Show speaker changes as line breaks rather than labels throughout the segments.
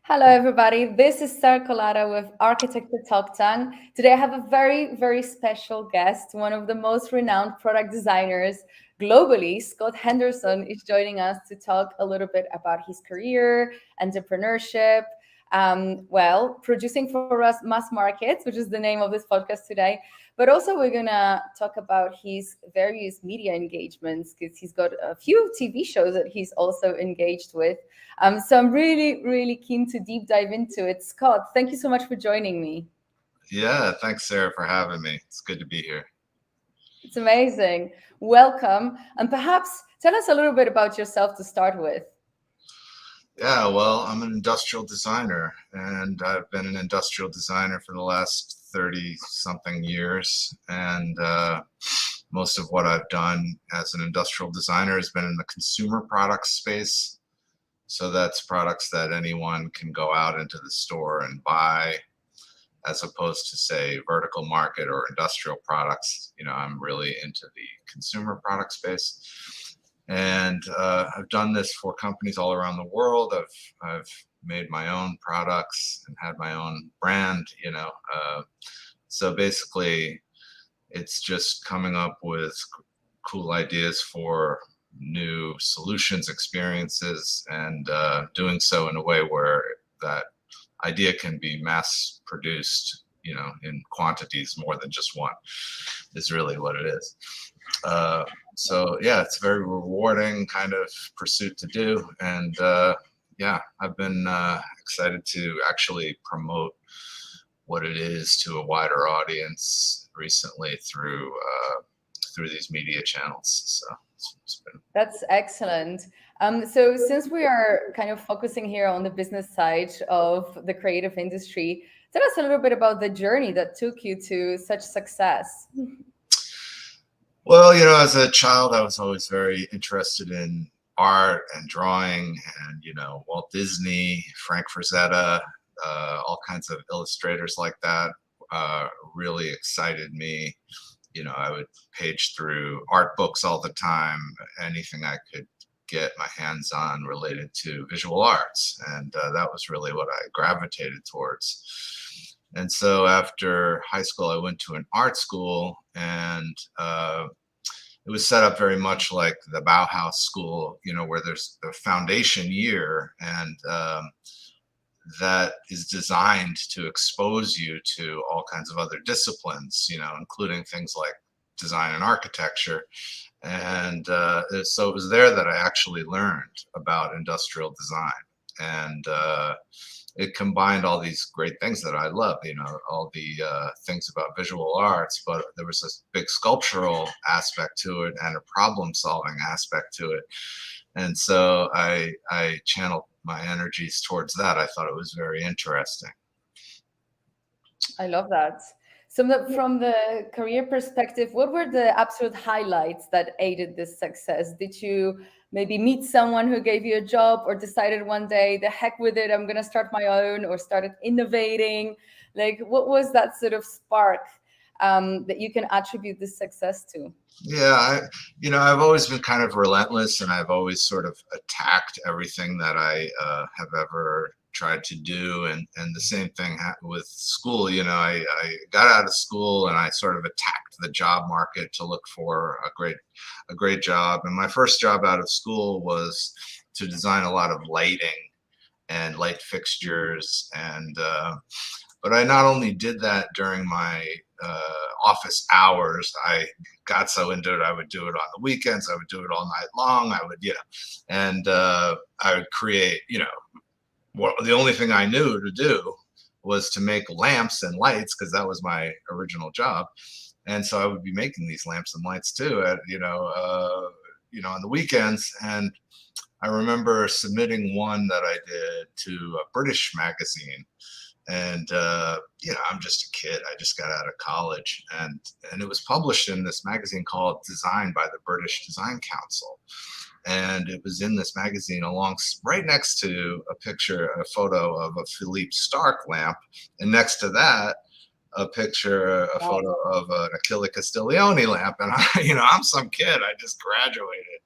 Hello, everybody. This is Sarah Colada with Architecture Talk Tongue. Today, I have a very, very special guest. One of the most renowned product designers globally, Scott Henderson, is joining us to talk a little bit about his career, entrepreneurship, producing for us mass markets, which is the name of this podcast today. But also, we're going to talk about his various media engagements because he's got a few TV shows that he's also engaged with. So I'm really, really keen to deep dive into it. Scott, thank you so much for joining me.
Yeah, thanks, Sarah, for having me. It's good to be here.
It's amazing. Welcome. And perhaps tell us a little bit about yourself to start with.
Yeah, well, I'm an industrial designer, and I've been an industrial designer for the last 30-something years. And most of what I've done as an industrial designer has been in the consumer products space. So that's products that anyone can go out into the store and buy, as opposed to, say, vertical market or industrial products. I'm really into the consumer product space. And I've done this for companies all around the world. I've made my own products and had my own brand, so basically it's just coming up with cool ideas for new solutions, experiences, and doing so in a way where that idea can be mass produced, in quantities more than just one, is really what it is. So yeah, it's a very rewarding kind of pursuit to do. And yeah, I've been excited to actually promote what it is to a wider audience recently through these media channels. So it's been...
That's excellent. So since we are kind of focusing here on the business side of the creative industry, tell us a little bit about the journey that took you to such success.
Well, as a child, I was always very interested in art and drawing, and, Walt Disney, Frank Frazetta, all kinds of illustrators like that really excited me. I would page through art books all the time, anything I could get my hands on related to visual arts. And that was really what I gravitated towards. And so after high school, I went to an art school, and it was set up very much like the Bauhaus school, where there's the foundation year, and that is designed to expose you to all kinds of other disciplines, including things like design and architecture. And so it was there that I actually learned about industrial design. And it combined all these great things that I love, all the things about visual arts, but there was this big sculptural aspect to it and a problem-solving aspect to it. And so I channeled my energies towards that. I thought it was very interesting.
I love that. So from the career perspective, what were the absolute highlights that aided this success? Did you maybe meet someone who gave you a job, or decided one day, the heck with it, I'm going to start my own, or started innovating? Like, what was that sort of spark that you can attribute this success to?
Yeah, I've always been kind of relentless, and I've always sort of attacked everything that I have ever tried to do. And the same thing with school. I got out of school and I sort of attacked the job market to look for a great job. And my first job out of school was to design a lot of lighting and light fixtures. And but I not only did that during my office hours, I got so into it, I would do it on the weekends, I would do it all night long, I would, and I would create, the only thing I knew to do was to make lamps and lights, because that was my original job. And so I would be making these lamps and lights too, at, on the weekends. And I remember submitting one that I did to a British magazine. And, I'm just a kid. I just got out of college, and it was published in this magazine called Design by the British Design Council. And it was in this magazine right next to a photo of a Philippe Starck lamp. And next to that, a photo of an Achille Castiglione lamp. And I'm some kid, I just graduated.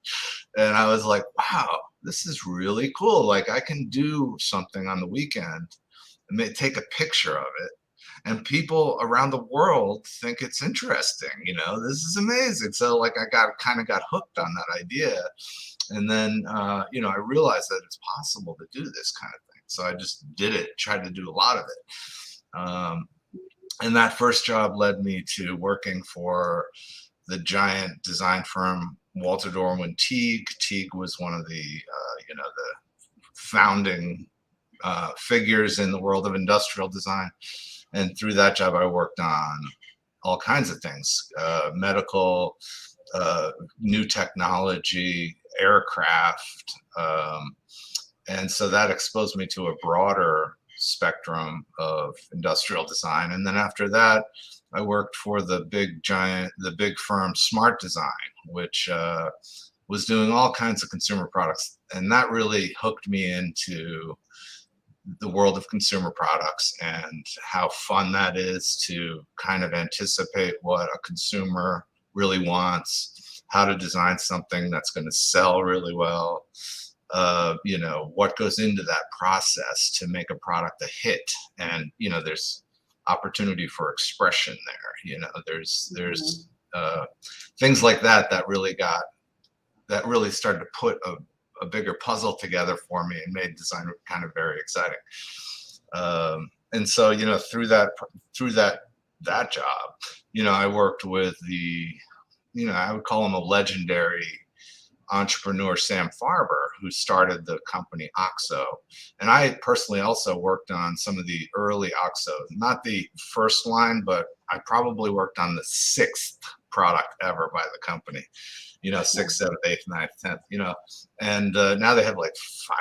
And I was like, wow, this is really cool. Like I can do something on the weekend and take a picture of it, and people around the world think it's interesting. This is amazing. So like I kind of got hooked on that idea. And then, I realized that it's possible to do this kind of thing. So I just did it, tried to do a lot of it. And that first job led me to working for the giant design firm, Walter Dorwin Teague. Teague was one of the, the founding figures in the world of industrial design. And through that job, I worked on all kinds of things, medical, new technology, aircraft. And so that exposed me to a broader spectrum of industrial design. And then after that, I worked for the big firm Smart Design, which was doing all kinds of consumer products. And that really hooked me into the world of consumer products and how fun that is to kind of anticipate what a consumer really wants, how to design something that's going to sell really well, what goes into that process to make a product a hit. And, there's opportunity for expression there. There's things like that really started to put a bigger puzzle together for me and made design kind of very exciting. And so, through that job, I worked with I would call him a legendary entrepreneur, Sam Farber, who started the company OXO. And I personally also worked on some of the early OXO, not the first line, but I probably worked on the 6th product ever by the company. 6th, 7th, 8th, 9th, 10th, and now they have like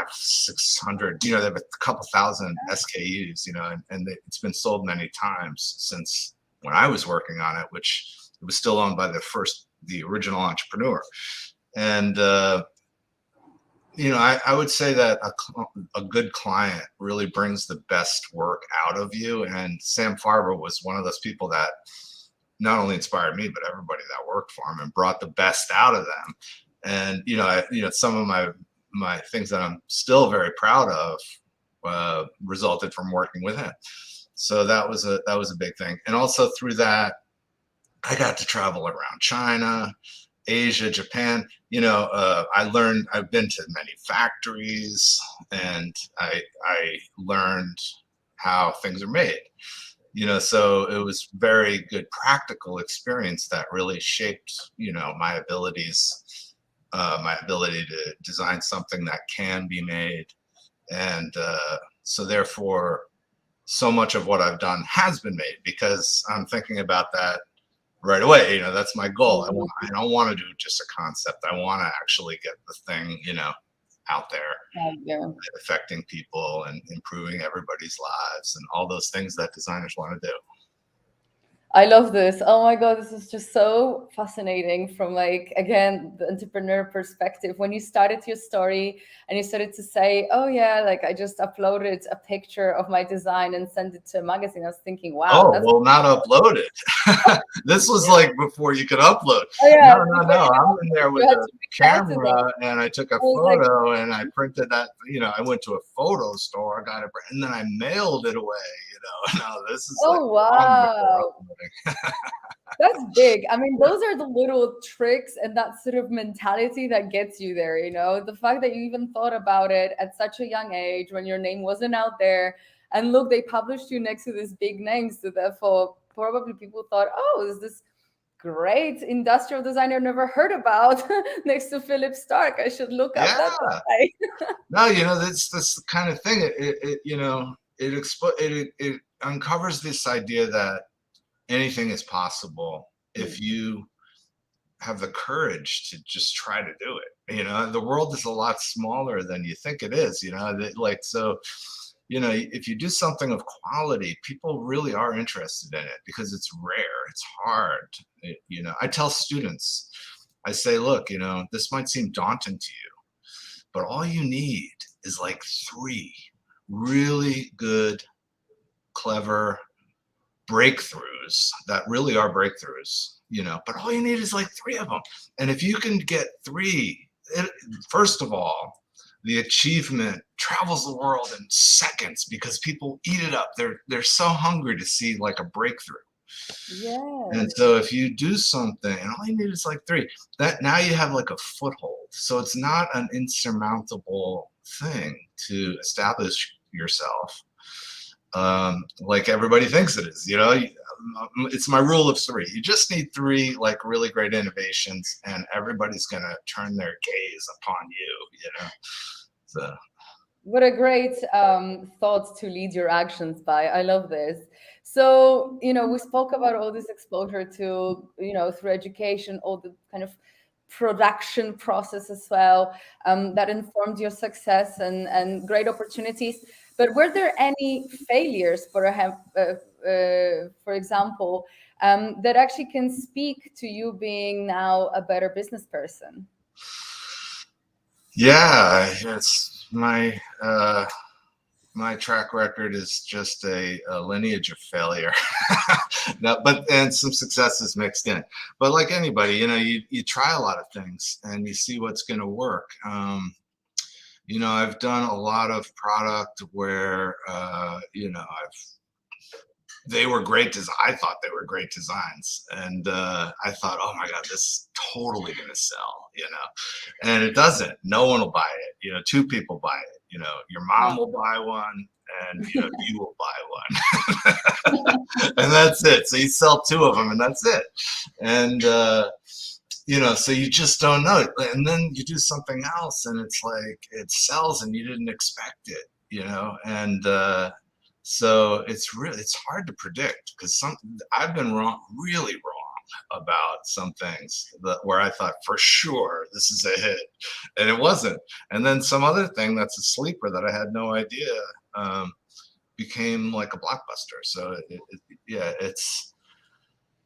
500-600, they have a couple thousand SKUs, and it's been sold many times since when I was working on it, which it was still owned by the original entrepreneur. And, I would say that a good client really brings the best work out of you. And Sam Farber was one of those people that not only inspired me, but everybody that worked for him and brought the best out of them. And, some of my things that I'm still very proud of resulted from working with him. So that was a big thing. And also through that, I got to travel around China, Asia, Japan. I've been to many factories, and I learned how things are made. So it was very good practical experience that really shaped, my abilities, my ability to design something that can be made. And so therefore, so much of what I've done has been made because I'm thinking about that right away. That's my goal. I don't want to do just a concept. I want to actually get the thing, out there, affecting people and improving everybody's lives and all those things that designers want to do.
I love this. Oh my God, this is just so fascinating from again, the entrepreneur perspective. When you started your story and you started to say, oh yeah, I just uploaded a picture of my design and sent it to a magazine. I was thinking, wow.
Oh, well, not uploaded. This was before you could upload.
Oh, yeah.
No. I'm in there with a camera and I took a photo and I printed that, I went to a photo store, got it, and then I mailed it away, No, this is
wow. That's big. I mean, those are the little tricks and that sort of mentality that gets you there, the fact that you even thought about it at such a young age when your name wasn't out there. And look, they published you next to these big names. So therefore, probably people thought, oh, is this great industrial designer never heard about next to Philip Stark? I should look up that guy.
No, that's the kind of thing. It uncovers this idea that anything is possible if you have the courage to just try to do it. The world is a lot smaller than you think it is, so if you do something of quality, people really are interested in it because it's rare, it's hard. I tell students, I say, look, this might seem daunting to you, but all you need is 3 really good, clever breakthroughs that really are breakthroughs, but all you need is 3 of them. And if you can get 3, first of all, the achievement travels the world in seconds because people eat it up. They're so hungry to see like a breakthrough. And
Yes.
so if you do something, and all you need is like 3, that now you have like a foothold. So it's not an insurmountable thing to establish yourself, like everybody thinks it is. It's my rule of 3. You just need 3 like really great innovations, and everybody's gonna turn their gaze upon you. So
What a great thought to lead your actions by. I love this. So, we spoke about all this exposure to, through education, all the kind of production process as well, that informed your success and great opportunities. But were there any failures, for example, that actually can speak to you being now a better business person?
yeah, it's my track record is just a lineage of failure. And some successes mixed in. But like anybody, you try a lot of things and you see what's going to work. I've done a lot of product where they were great I thought they were great designs, and I thought, oh my god, this is totally going to sell, and it doesn't. No one will buy it. 2 people buy it. Your mom will buy one, and you will buy one. And that's it. So you sell 2 of them, and that's it. And so you just don't know. And then you do something else, and it's like it sells, and you didn't expect it. And so it's hard to predict, because I've been really wrong about some things where I thought for sure this is a hit, and it wasn't. And then some other thing that's a sleeper that I had no idea became like a blockbuster. So it's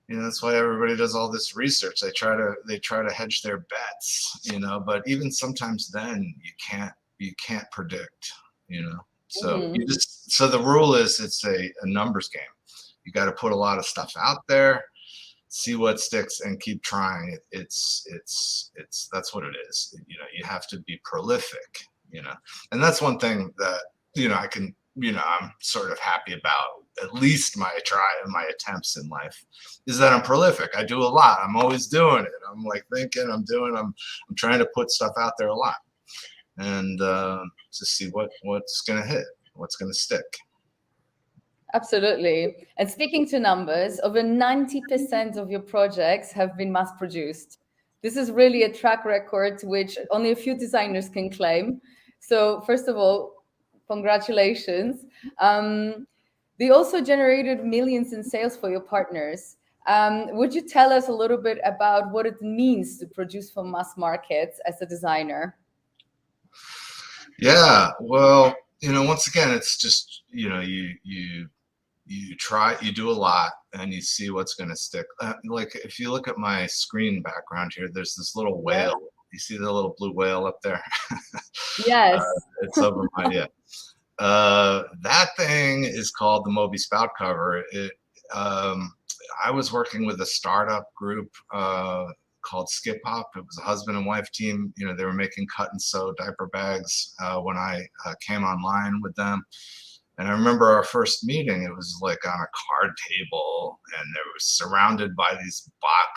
that's why everybody does all this research. They try to hedge their bets, but even sometimes then you can't predict. So so the rule is it's a numbers game. You got to put a lot of stuff out there, see what sticks, and keep trying. It's that's what it is. You have to be prolific. And that's one thing that I can I'm sort of happy about. At least my attempts in life is that I'm prolific. I do a lot. I'm always doing it. I'm like thinking. I'm trying to put stuff out there a lot, and to see what's going to hit, what's going to stick.
Absolutely. And speaking to numbers, over 90% of your projects have been mass produced. This is really a track record which only a few designers can claim. So first of all, congratulations. They also generated millions in sales for your partners. Would you tell us a little bit about what it means to produce for mass markets as a designer?
Yeah, well, once again, it's just, you try, you do a lot, and you see what's going to stick. Like if you look at my screen background here, there's this little whale. You see the little blue whale up there?
Yes.
It's over my, that thing is called the Moby spout cover. I was working with a startup group called Skip Hop. It was a husband and wife team. They were making cut and sew diaper bags when I came online with them. And I remember our first meeting, it was like on a card table, and they were surrounded by these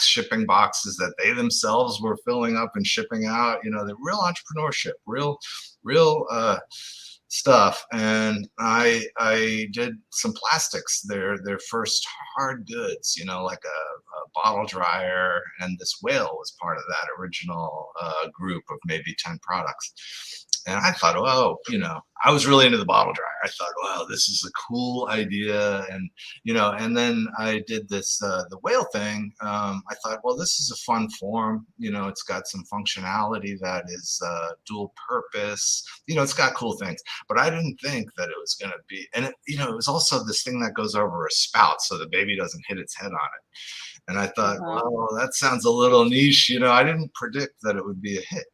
shipping boxes that they themselves were filling up and shipping out. The real entrepreneurship, real stuff. And I did some plastics, their first hard goods, like a bottle dryer, and this whale was part of that original group of maybe 10 products. And I thought, well, I was really into the bottle dryer. I thought, wow, this is a cool idea. And, and then I did this, the whale thing. I thought, well, this is a fun form. It's got some functionality that is dual purpose. It's got cool things. But I didn't think that it was going to be, and it was also this thing that goes over a spout so the baby doesn't hit its head on it. And I thought, well, that sounds a little niche. I didn't predict that it would be a hit.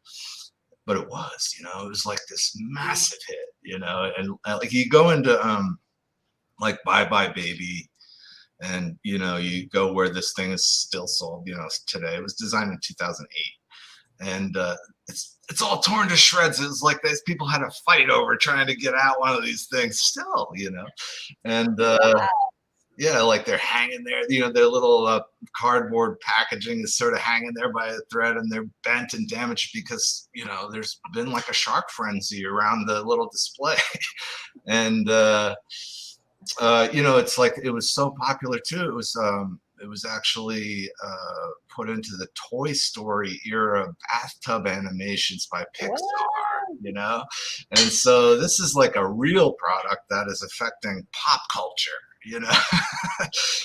But it was, it was like this massive hit, and like you go into like Bye Bye Baby, and you go where this thing is still sold, today. It was designed in 2008, and it's all torn to shreds. It was like these people had a fight over trying to get out one of these things still, and yeah, like they're hanging there, their little cardboard packaging is sort of hanging there by a thread, and they're bent and damaged because, there's been like a shark frenzy around the little display. And, it's like, it was so popular too. It was actually put into the Toy Story era bathtub animations by Pixar, and so this is like a real product that is affecting pop culture.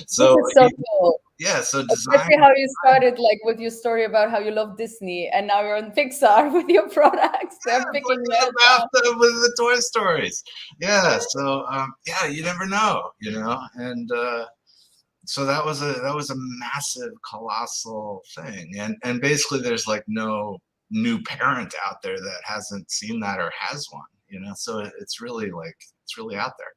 So this is so cool.
Yeah, so
especially how you started, like with your story about how you love Disney, and now you're on Pixar with your products. They're picking
the bathtub with the Toy Stories. Yeah, so yeah, you never know, and so that was a massive, colossal thing, and basically there's like no new parent out there that hasn't seen that or has one, so it's really out there.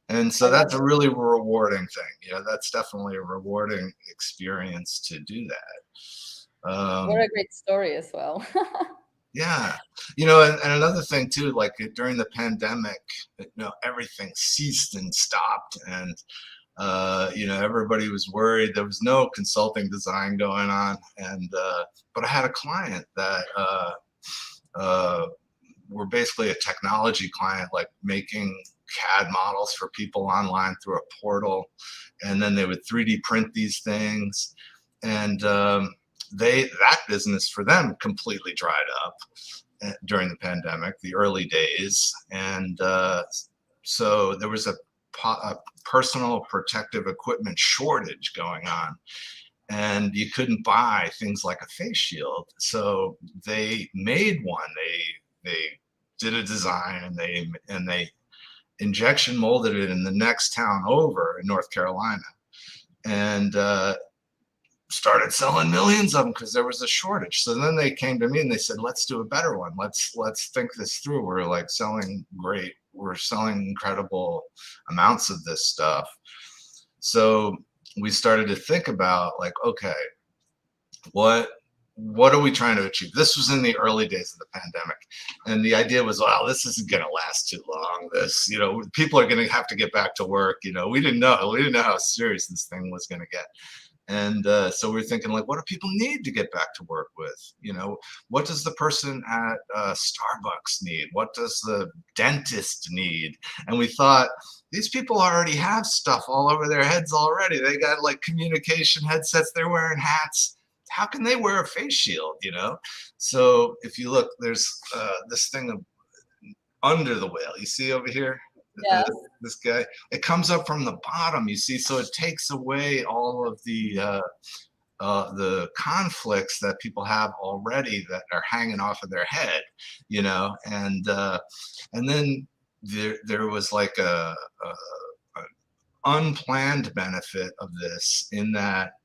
And so that's a really rewarding thing. That's definitely a rewarding experience to do that.
What a great story as well.
Yeah. And another thing too, like during the pandemic, everything ceased and stopped. And, everybody was worried. There was no consulting design going on. And, but I had a client that, were basically a technology client, like making CAD models for people online through a portal, and then they would 3D print these things, and that business for them completely dried up during the pandemic, the early days, and so there was a personal protective equipment shortage going on, and you couldn't buy things like a face shield, so they made one. They did a design, and they injection molded it in the next town over in North Carolina, and started selling millions of them because there was a shortage. So then they came to me and they said, let's do a better one. Let's think this through. We're like selling great. We're selling incredible amounts of this stuff. So we started to think about like, okay, what are we trying to achieve? This was in the early days of the pandemic. And the idea was, well, this isn't going to last too long. This, people are going to have to get back to work. We didn't know how serious this thing was going to get. And so we're thinking like, what do people need to get back to work with? What does the person at Starbucks need? What does the dentist need? And we thought, these people already have stuff all over their heads already. They got like communication headsets, they're wearing hats. How can they wear a face shield, So if you look, there's this thing of under the whale. You see over here?
Yes.
This guy. It comes up from the bottom, you see, so it takes away all of the conflicts that people have already that are hanging off of their head, and then there was like a unplanned benefit of this in that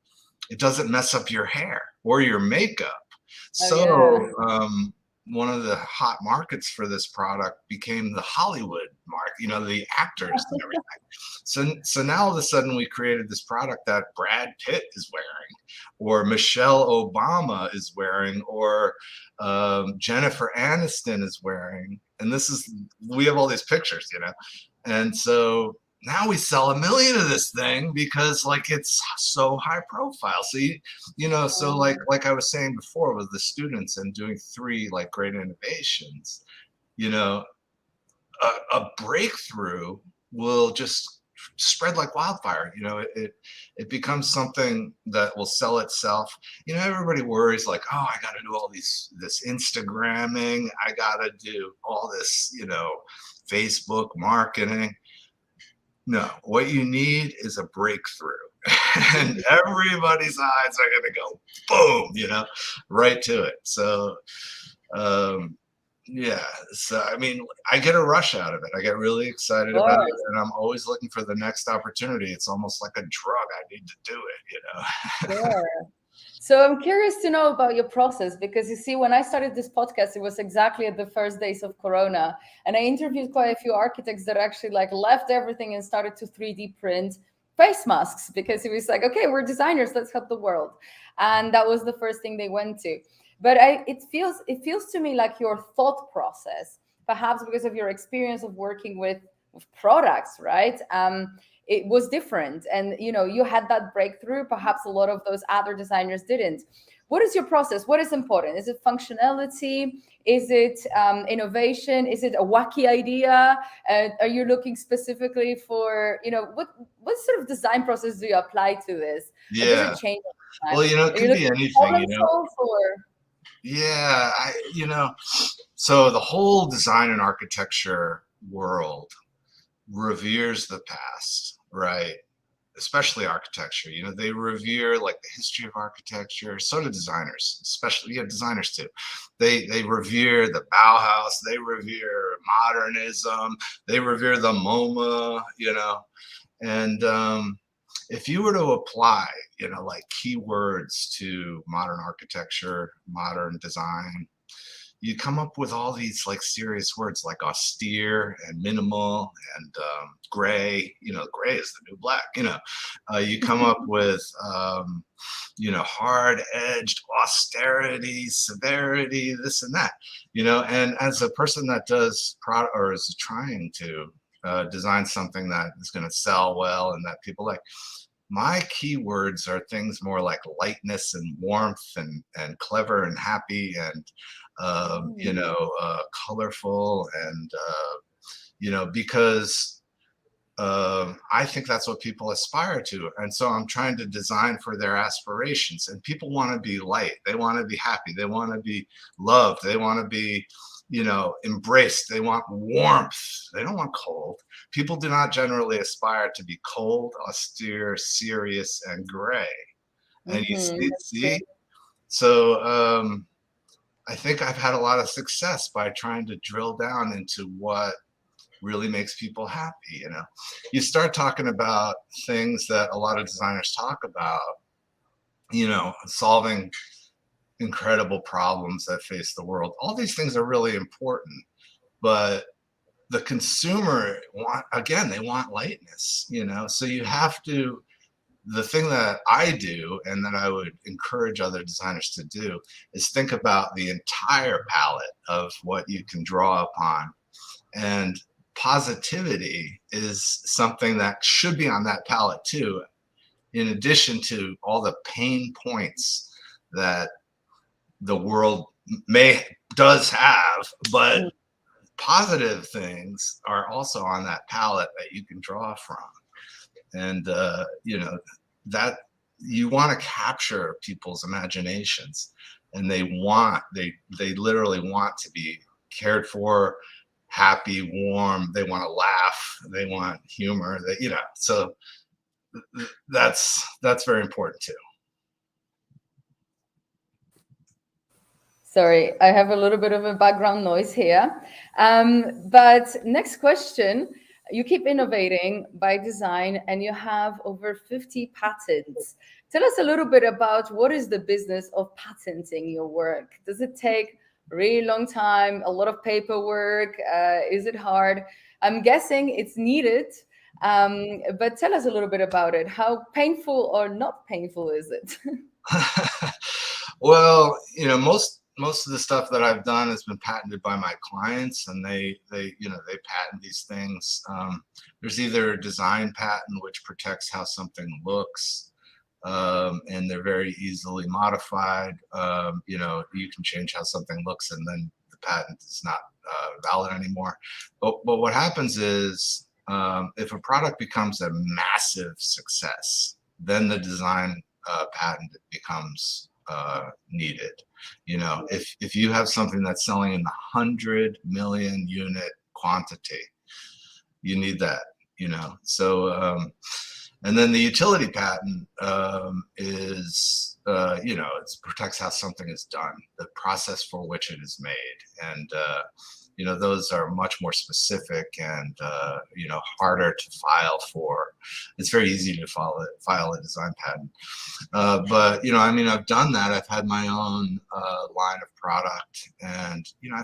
it doesn't mess up your hair or your makeup. So one of the hot markets for this product became the Hollywood market, the actors and everything. So now all of a sudden we created this product that Brad Pitt is wearing, or Michelle Obama is wearing, or Jennifer Aniston is wearing. And we have all these pictures, and so now we sell 1 million of this thing because like it's so high profile. So so like I was saying before with the students and doing 3 like great innovations, a breakthrough will just spread like wildfire. It becomes something that will sell itself. Everybody worries like, oh, I got to do all this Instagramming, I got to do all this, Facebook marketing. No, what you need is a breakthrough, and everybody's eyes are going to go boom, right to it. So, yeah. So, I mean, I get a rush out of it. I get really excited about it, and I'm always looking for the next opportunity. It's almost like a drug. I need to do it,
Sure. So I'm curious to know about your process, because you see, when I started this podcast, it was exactly at the first days of Corona. And I interviewed quite a few architects that actually like left everything and started to 3D print face masks, because it was like, okay, we're designers, let's help the world. And that was the first thing they went to. But it feels to me like your thought process, perhaps because of your experience of working with products, right? It was different, and you had that breakthrough. Perhaps a lot of those other designers didn't. What is your process? What is important? Is it functionality? Is it innovation? Is it a wacky idea? Are you looking specifically for, what sort of design process do you apply to this? Or does it
Yeah.
change over
Well,
time?
it
Are you
can be
looking for
anything,
problem solve or?
Yeah, so the whole design and architecture world reveres the past, right? Especially architecture. They revere like the history of architecture. So do designers, especially designers too. They revere the Bauhaus. They revere modernism. They revere the MoMA. And if you were to apply, like keywords to modern architecture, modern design, you come up with all these like serious words like austere and minimal and gray. Gray is the new black. You come up with hard edged austerity, severity, this and that. And as a person that does product or is trying to design something that is going to sell well and that people like, my keywords are things more like lightness and warmth and clever and happy and colorful and because I think that's what people aspire to, and so I'm trying to design for their aspirations. And people want to be light, they want to be happy, they want to be loved, they want to be embraced, they want warmth, they don't want cold. People do not generally aspire to be cold, austere, serious, and gray. And you see, so I think I've had a lot of success by trying to drill down into what really makes people happy. You start talking about things that a lot of designers talk about, solving incredible problems that face the world. All these things are really important, but the consumer they want lightness, so you have to. The thing that I do and that I would encourage other designers to do is think about the entire palette of what you can draw upon. And positivity is something that should be on that palette too, in addition to all the pain points that the world does have, but positive things are also on that palette that you can draw from. And that you want to capture people's imaginations, and they literally want to be cared for, happy, warm. They want to laugh, they want humor, so that's very important too.
Sorry, I have a little bit of a background noise here. But next question. You keep innovating by design and you have over 50 patents. Tell us a little bit about what is the business of patenting your work. Does it take a really long time, a lot of paperwork? Is it hard? I'm guessing it's needed, but tell us a little bit about it. How painful or not painful is it?
Well, most of the stuff that I've done has been patented by my clients, and they patent these things. There's either a design patent, which protects how something looks, and they're very easily modified. You can change how something looks, and then the patent is not valid anymore. But what happens is, if a product becomes a massive success, then the design patent becomes needed. If you have something that's selling in the 100 million unit quantity, you need that. So and then the utility patent is it protects how something is done, the process for which it is made, and those are much more specific and harder to file for. It's very easy to file a design patent, but I've done that. I've had my own line of product, and I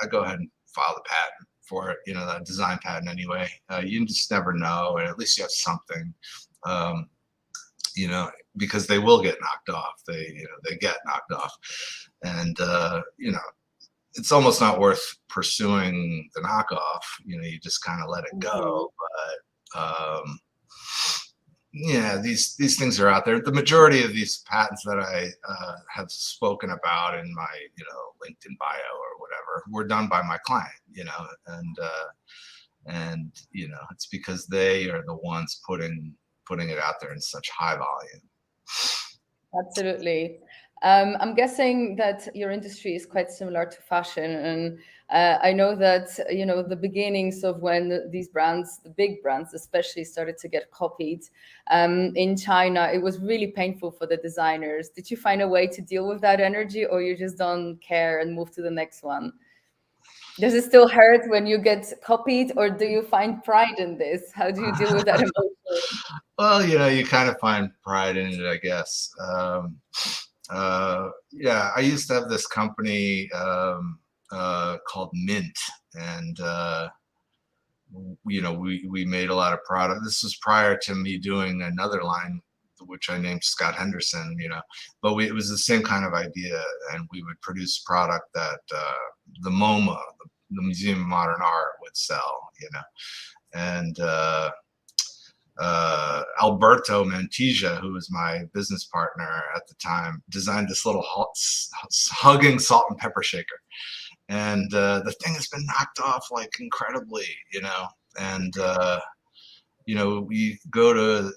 go ahead and file the patent for it, the design patent anyway. You just never know, and at least you have something. you know, because they will get knocked off. They get knocked off, and you know, it's almost not worth pursuing the knockoff. You know, you just kind of let it go. But yeah, these things are out there. The majority of these patents that I have spoken about in my, you know, LinkedIn bio or whatever were done by my client, you know, and you know, it's because they are the ones putting it out there in such high volume.
Absolutely. I'm guessing that your industry is quite similar to fashion, and I know that, you know, the beginnings of when these brands, the big brands especially, started to get copied in China, it was really painful for the designers. Did you find a way to deal with that energy, or you just don't care and move to the next one? Does it still hurt when you get copied, or do you find pride in this? How do you deal with that emotion?
Well, you know, you kind of find pride in it, I guess. Yeah, I used to have this company called Mint, and you know, we made a lot of product. This was prior to me doing another line, which I named Scott Henderson. You know, but it was the same kind of idea, and we would produce product that the MoMA, the Museum of Modern Art, would sell. You know, and Alberto Mantilla, who was my business partner at the time, designed this little hugging salt and pepper shaker. And the thing has been knocked off like incredibly, you know. And you know, you can go to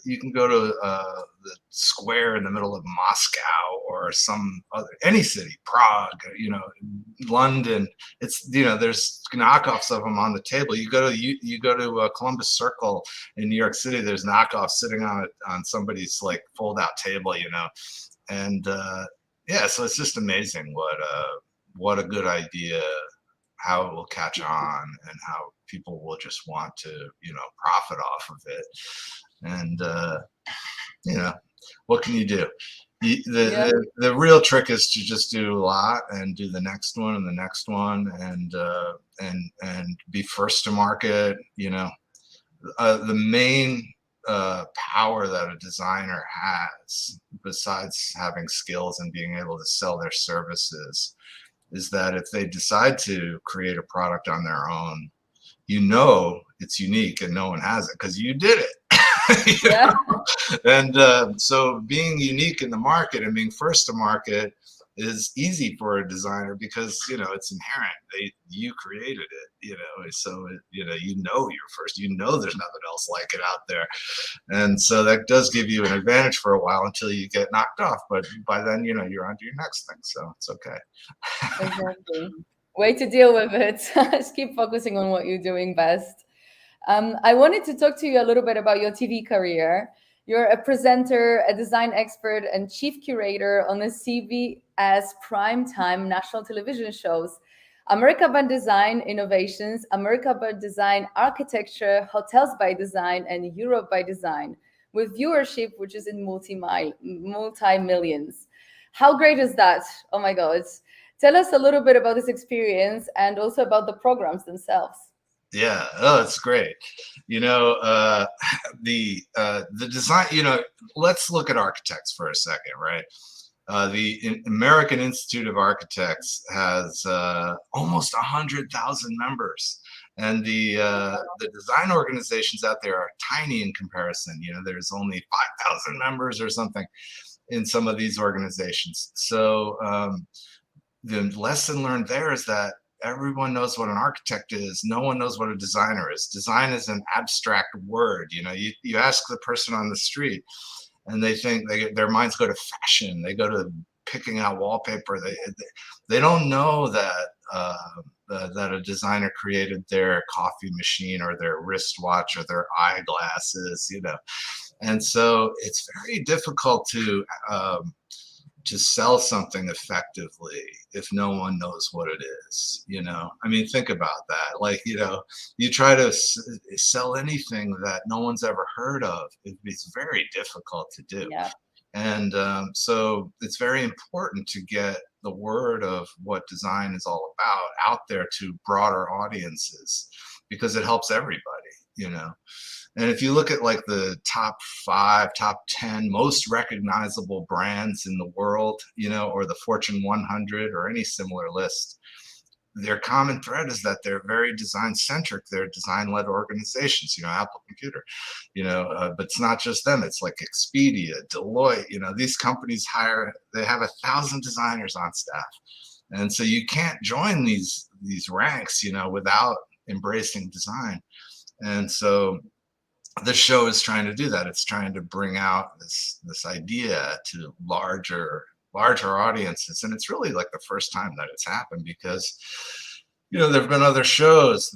the square in the middle of Moscow or any city, Prague, you know, London. It's, you know, there's knockoffs of them on the table. You go to Columbus Circle in New York City. There's knockoffs sitting on somebody's like fold out table, you know, and yeah, so it's just amazing what a good idea, how it will catch on, and how people will just want to, you know, profit off of it. And you know, what can you do? The real trick is to just do a lot and do the next one and the next one, and be first to market. You know, the main power that a designer has, besides having skills and being able to sell their services, is that if they decide to create a product on their own, you know it's unique and no one has it because you did it. You
Yeah.
know? And so being unique in the market and being first to market is easy for a designer because, you know, it's inherent. You created it, you know, so you know you're first. You know there's nothing else like it out there, and so that does give you an advantage for a while until you get knocked off. But by then, you know, you're on to your next thing, so it's okay.
Exactly. Way to deal with it. Just keep focusing on what you're doing best. I wanted to talk to you a little bit about your TV career. You're a presenter, a design expert, and chief curator on the CBS primetime national television shows America by Design Innovations, America by Design Architecture, Hotels by Design, and Europe by Design, with viewership which is in multi-millions. How great is that? Oh my God. Tell us a little bit about this experience and also about the programs themselves.
Yeah, oh, it's great. You know, the design. You know, let's look at architects for a second, right? The American Institute of Architects has almost 100,000 members, and the design organizations out there are tiny in comparison. You know, there's only 5,000 members or something in some of these organizations. So the lesson learned there is that everyone knows what an architect is. No one knows what a designer is. Design is an abstract word. You know, you ask the person on the street and they think their minds go to fashion. They go to picking out wallpaper. They don't know that that a designer created their coffee machine or their wristwatch or their eyeglasses, you know. And so it's very difficult to sell something effectively if no one knows what it is. You know, I mean, think about that. Like, you know, you try to sell anything that no one's ever heard of, it's very difficult to do.
Yeah.
And so it's very important to get the word of what design is all about out there to broader audiences, because it helps everybody, you know. And if you look at like the top 5, top 10 most recognizable brands in the world, you know, or the Fortune 100 or any similar list, their common thread is that they're very design centric. They're design led organizations, you know, Apple Computer, you know, but it's not just them. It's like Expedia, Deloitte, you know, these companies they have 1,000 designers on staff. And so you can't join these ranks, you know, without embracing design. And so the show is trying to do that. It's trying to bring out this idea to larger audiences, and it's really like the first time that it's happened, because you know there have been other shows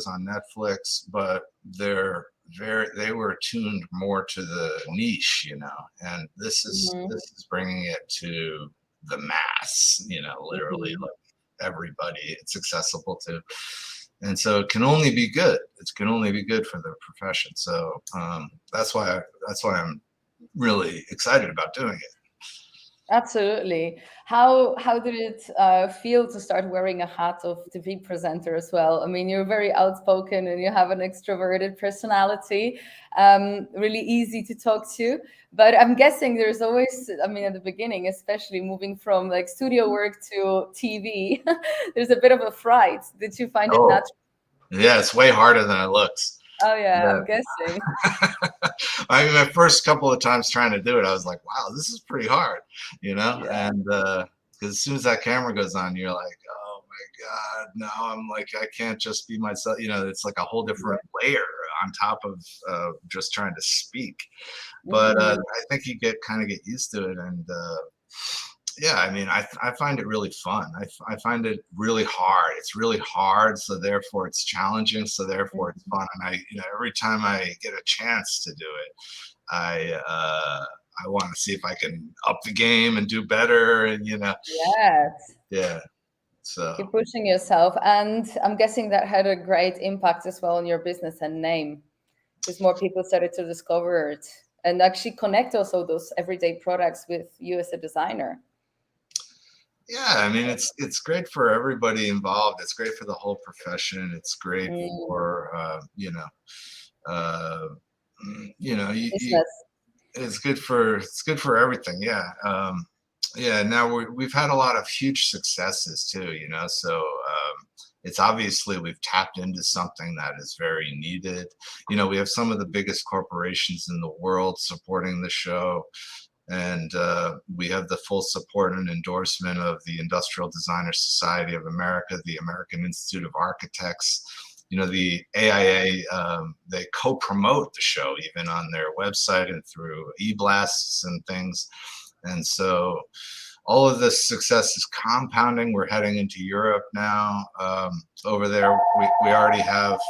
on Netflix, but they were tuned more to the niche, you know, and this is bringing it to the mass, you know, literally like everybody it's accessible to. And so it can only be good. It can only be good for the profession. So that's why I'm really excited about doing it.
Absolutely. How did it feel to start wearing a hat of TV presenter as well? I mean, you're very outspoken and you have an extroverted personality, really easy to talk to. But I'm guessing there's always, I mean, at the beginning, especially moving from like studio work to TV, there's a bit of a fright. Did you find it natural?
Yeah, it's way harder than it looks.
Oh yeah, I'm guessing.
I mean, my first couple of times trying to do it, I was like, wow, this is pretty hard, you know? Yeah. And because as soon as that camera goes on, you're like, oh my God, now I'm like, I can't just be myself. You know, it's like a whole different layer on top of just trying to speak. But I think you kind of get used to it. And yeah, I mean, I find it really fun. I find it really hard. It's really hard, so therefore it's challenging, so therefore it's fun. And you know, every time I get a chance to do it, I want to see if I can up the game and do better. And you know,
yes,
yeah. So
keep pushing yourself, and I'm guessing that had a great impact as well on your business and name, because more people started to discover it and actually connect also those everyday products with you as a designer.
Yeah, I mean, it's great for everybody involved. It's great for the whole profession. It's great for you know, it's good for everything. Yeah, yeah. Now we've had a lot of huge successes too. You know, so it's obviously we've tapped into something that is very needed. You know, we have some of the biggest corporations in the world supporting the show. And we have the full support and endorsement of the Industrial Designer Society of America, the American Institute of Architects. You know, the AIA, they co-promote the show even on their website and through e-blasts and things. And so all of this success is compounding. We're heading into Europe now. Over there, we already have,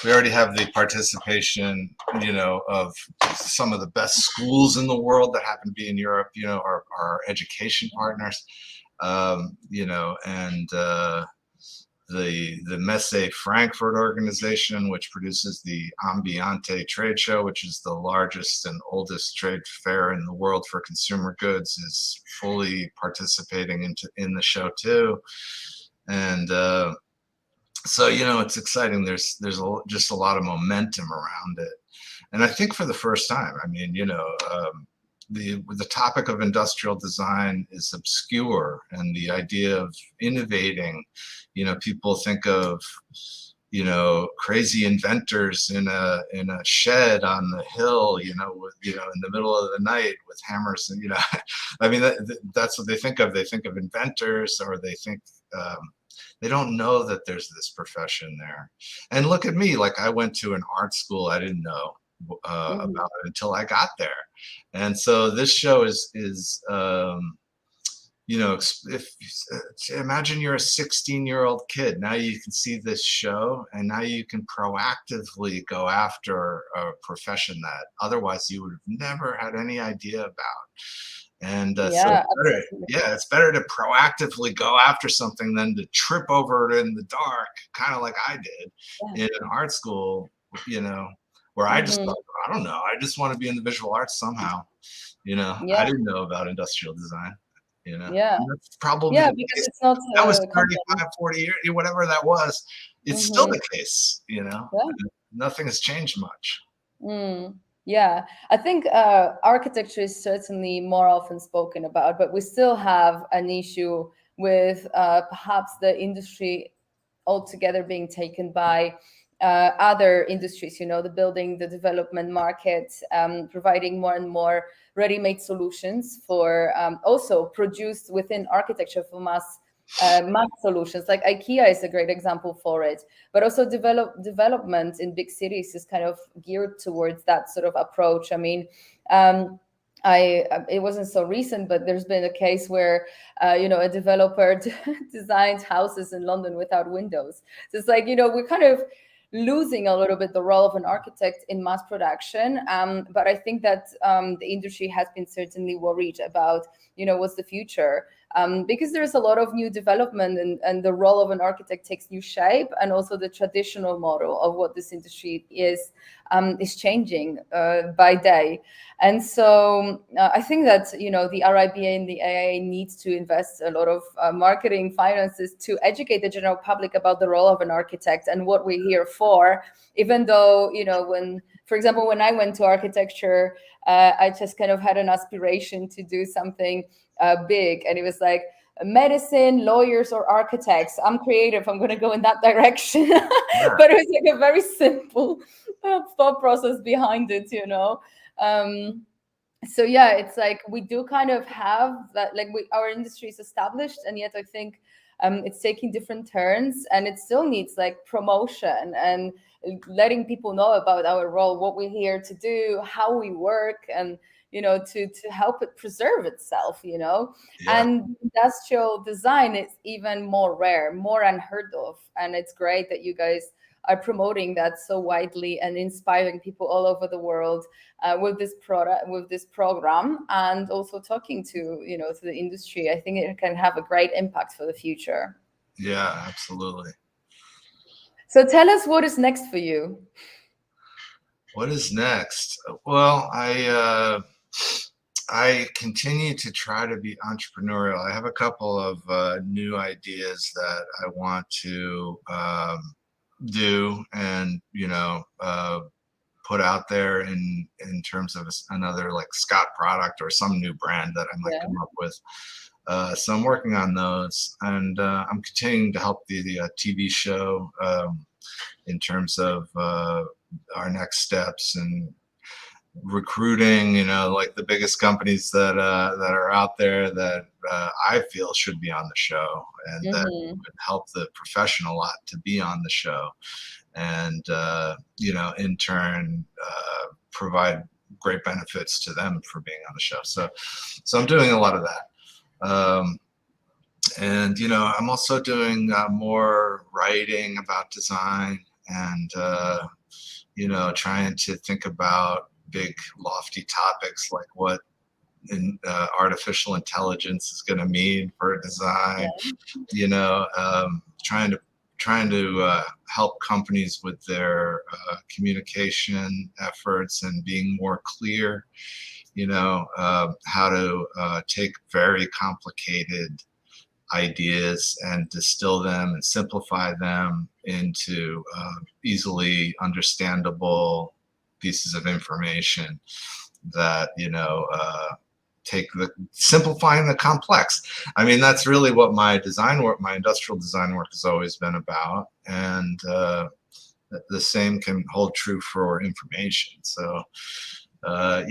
we already have the participation, you know, of some of the best schools in the world that happen to be in Europe, you know, our education partners, you know, and the Messe Frankfurt organization, which produces the Ambiente trade show, which is the largest and oldest trade fair in the world for consumer goods, is fully participating in the show too. And so, you know, it's exciting. There's just a lot of momentum around it. And I think for the first time, I mean, you know, the topic of industrial design is obscure, and the idea of innovating, you know, people think of, you know, crazy inventors in a shed on the hill, you know, with, you know, in the middle of the night with hammers, and you know, I mean, that's what they think of. They think of inventors, or they think they don't know that there's this profession there. And look at me, like I went to an art school I didn't know about it until I got there. And so this show is you know, if imagine you're a 16-year-old kid, now you can see this show, and now you can proactively go after a profession that otherwise you would have never had any idea about. And
yeah,
it's better to proactively go after something than to trip over it in the dark, kind of like I did in an art school, you know, where I just thought, I don't know, I just want to be in the visual arts somehow, you know. I didn't know about industrial design.
Yeah.
And that's probably
Yeah,
the
because
case.
it's not
That was
common.
35, 40 years, whatever that was. It's still
Hmm.
the case,
Yeah.
nothing has changed much.
Mm, yeah, I think architecture is certainly more often spoken about, but we still have an issue with perhaps the industry altogether being taken by other industries, the building, the development market, providing more and more ready-made solutions for also produced within architecture for mass solutions. Like IKEA is a great example for it, but also development in big cities is kind of geared towards that sort of approach. I mean, it wasn't so recent, but there's been a case where a developer designed houses in London without windows. So it's like, we're kind of losing a little bit the role of an architect in mass production. But I think that the industry has been certainly worried about, what's the future. Because there's a lot of new development, and the role of an architect takes new shape, and also the traditional model of what this industry is changing by day. And so I think that, the RIBA and the AA needs to invest a lot of marketing finances to educate the general public about the role of an architect and what we're here for, even though, for example, when I went to architecture, I just kind of had an aspiration to do something big. And it was like, medicine, lawyers, or architects. I'm creative. I'm going to go in that direction. But it was like a very simple thought process behind it, So yeah, it's like we do kind of have that, like our industry is established, and yet I think it's taking different turns, and it still needs like promotion and letting people know about our role, what we're here to do, how we work, and to help it preserve itself.
Yeah.
And industrial design is even more rare, more unheard of, and it's great that you guys are promoting that so widely and inspiring people all over the world with this product, with this program, and also talking to to the industry. I think it can have a great impact for the future.
Yeah, absolutely.
So tell us, what is next for you?
What is next? Well, I continue to try to be entrepreneurial. I have a couple of new ideas that I want to do and put out there in terms of another like Scott product or some new brand that I might come up with. So I'm working on those, and I'm continuing to help the TV show in terms of our next steps and recruiting, like the biggest companies that are out there that I feel should be on the show, and that would help the profession a lot to be on the show, and in turn provide great benefits to them for being on the show. So I'm doing a lot of that. And I'm also doing more writing about design, and trying to think about big lofty topics like what artificial intelligence is going to mean for design. Trying to help companies with their communication efforts and being more clear, how to take very complicated ideas and distill them and simplify them into easily understandable pieces of information that simplifying the complex. I mean, that's really what my design work, my industrial design work, has always been about, and the same can hold true for information. So I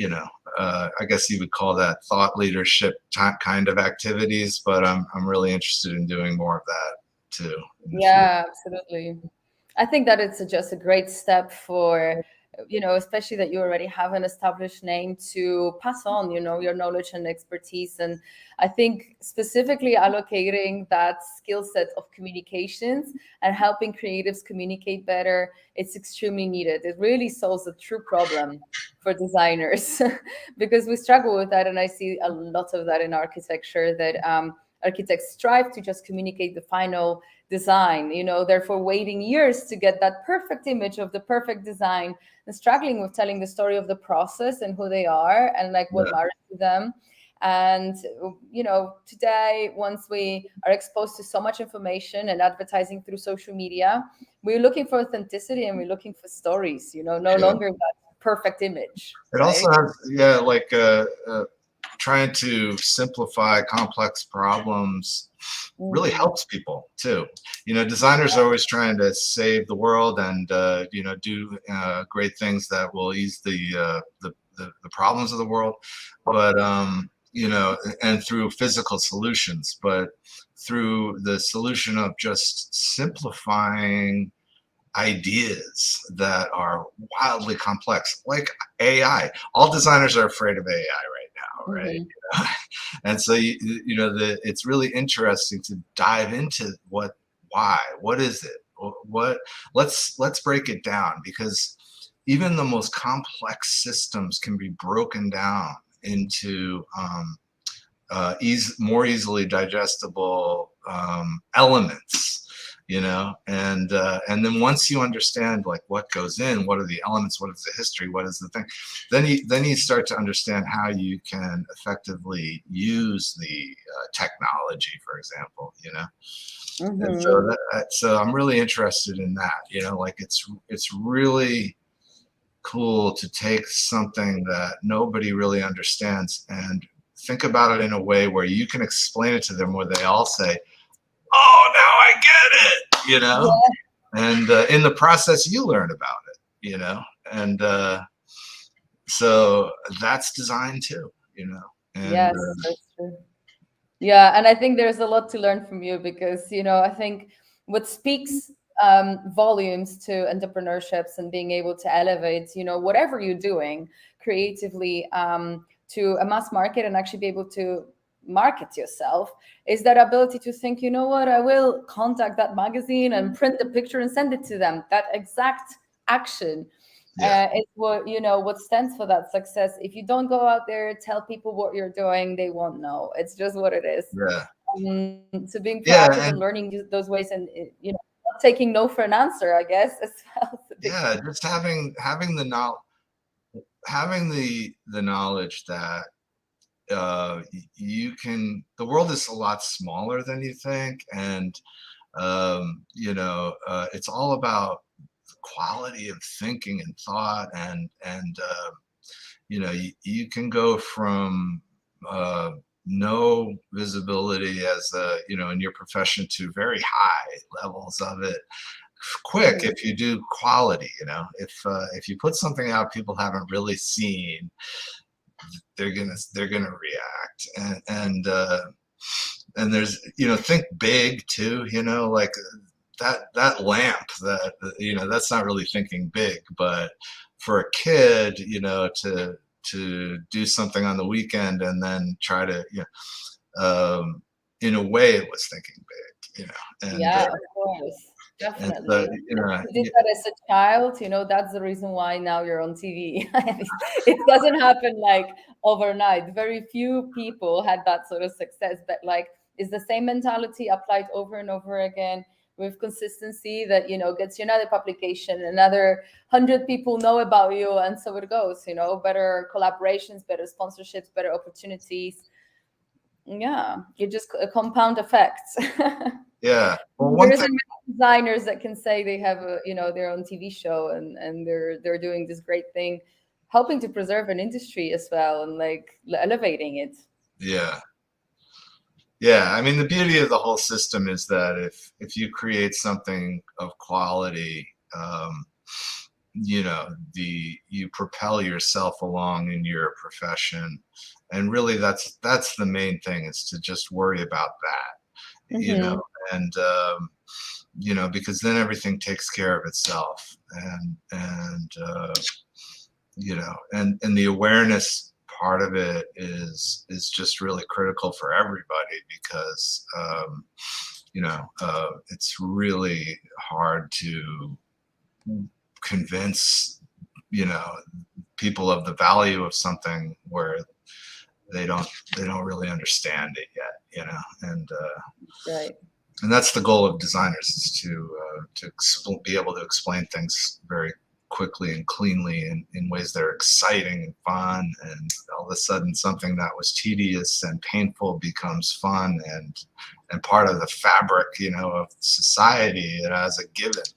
guess you would call that thought leadership kind of activities, but I'm really interested in doing more of that too.
Yeah, absolutely. I think that it's just a great step for, especially that you already have an established name, to pass on, your knowledge and expertise. And I think specifically allocating that skill set of communications and helping creatives communicate better, it's extremely needed. It really solves a true problem for designers because we struggle with that. And I see a lot of that in architecture, that architects strive to just communicate the final design, therefore waiting years to get that perfect image of the perfect design, and struggling with telling the story of the process and who they are and like what matters to them. And today, once we are exposed to so much information and advertising through social media, we're looking for authenticity and we're looking for stories, no longer that perfect image.
It also has, like trying to simplify complex problems really helps people too. Designers are always trying to save the world and do great things that will ease the problems of the world, but and through physical solutions, but through the solution of just simplifying ideas that are wildly complex, like AI. All designers are afraid of AI right now, right? And so it's really interesting to dive into why, what is it, let's break it down, because even the most complex systems can be broken down into more easily digestible elements, and then once you understand like what goes in, what are the elements, what is the history, what is the thing, then you start to understand how you can effectively use the technology, for example, and so I'm really interested in that, like it's really cool to take something that nobody really understands and think about it in a way where you can explain it to them, where they all say, "Oh, now I get it," and in the process you learn about it, and so that's design too, and
yes, that's true. Yeah, and I think there's a lot to learn from you, because I think what speaks volumes to entrepreneurships and being able to elevate whatever you're doing creatively to a mass market and actually be able to market yourself is that ability to think, you know what, I will contact that magazine and print the picture and send it to them. That exact action is what stands for that success. If you don't go out there, tell people what you're doing, they won't know. It's just what it is. So being proactive and learning those ways, and not taking no for an answer, I guess, as well.
Just having the knowledge, the knowledge that the world is a lot smaller than you think, and it's all about the quality of thinking and thought, and you can go from no visibility as in your profession to very high levels of it quick if you do quality. If you put something out people haven't really seen, they're gonna react, and there's think big too, like that lamp, that's not really thinking big, but for a kid to do something on the weekend and then try to in a way it was thinking big, and
of course. Definitely.
And
you did that as a child, that's the reason why now you're on TV. It doesn't happen like overnight. Very few people had that sort of success, but like is the same mentality applied over and over again with consistency that gets you another publication, another 100 people know about you, and so it goes. Better collaborations, better sponsorships, better opportunities. You just compound effects.
Well,
there's many designers that can say they have their own TV show and they're doing this great thing, helping to preserve an industry as well and like elevating it.
I mean, the beauty of the whole system is that if you create something of quality, you propel yourself along in your profession, and really that's the main thing, is to just worry about that, and because then everything takes care of itself, and the awareness part of it is just really critical for everybody, because it's really hard to convince people of the value of something where they don't really understand it yet, and
right.
And that's the goal of designers, is to be able to explain things very quickly and cleanly in ways that are exciting and fun, and all of a sudden something that was tedious and painful becomes fun and part of the fabric, you know, of society, you know, as a given,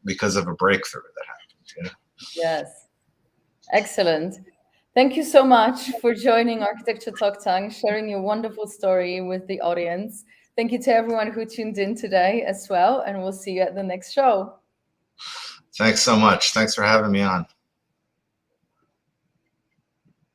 because of a breakthrough that happened, you know?
Yes, excellent. Thank you so much for joining Architecture Talk Tank, sharing your wonderful story with the audience. Thank you to everyone who tuned in today as well, and we'll see you at the next show.
Thanks so much. Thanks for having me on.